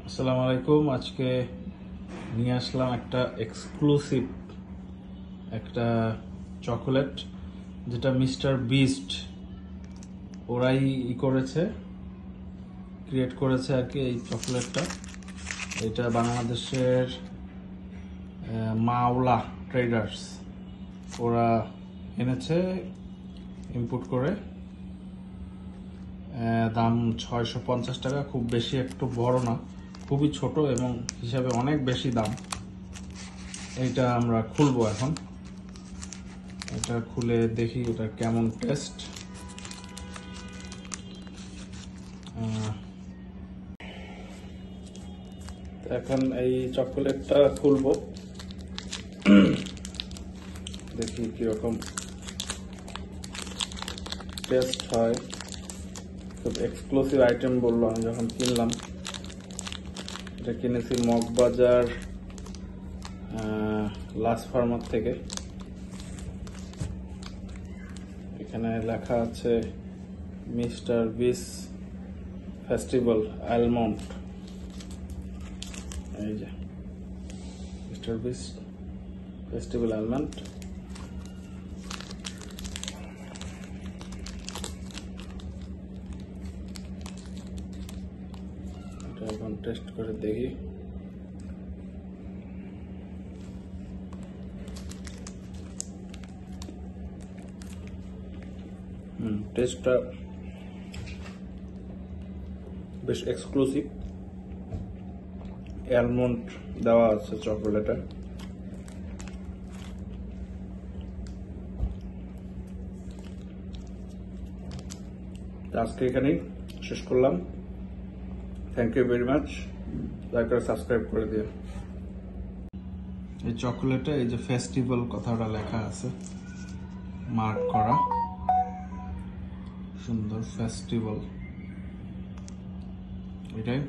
আসসালামু আলাইকুম। আজকে নিয়ে আসলাম একটা এক্সক্লুসিভ একটা চকোলেট, যেটা মিস্টার বিস্ট ওরাই করেছে, ক্রিয়েট করেছে আর কি। এই চকোলেটটা এটা বাংলাদেশের মাওলা ট্রেডার্স ওরা এনেছে ইম্পোর্ট করে। দাম 650 টাকা, খুব বেশি একটু বড় না, খুবই ছোট এবং হিসাবে অনেক বেশি দাম। এইটা আমরা খুলবো এখন, এটা খুলে দেখি এটা কেমন টেস্ট। এখন এই চকোলেটটা খুলবো, দেখি কিরকম টেস্ট হয়। খুব এক্সক্লুসিভ আইটেম বললো আমি যখন কিনলাম। এটা কিনেছি মগবাজার লাস ফার্মার থেকে। এখানে লেখা আছে মিস্টার বিস ফেস্টিভ্যাল আলমন্ড। এই যে মিস্টার বিস ফেস্টিভ্যাল আলমন্ড। এটা এখন টেস্ট করে দেখি। টেস্টটা বেশ এক্সক্লুসিভ, অ্যালমন্ড দেওয়া আছে চকোলেটে। আজকে এখানেই শেষ করলাম। Thank you very much. Like করে সাবস্ক্রাইব করে দিও। এই চকোলেটে এই যে ফেস্টিভ্যাল কথাটা লেখা আছে, মার্ক করা, সুন্দর ফেস্টিভ্যাল এটাই।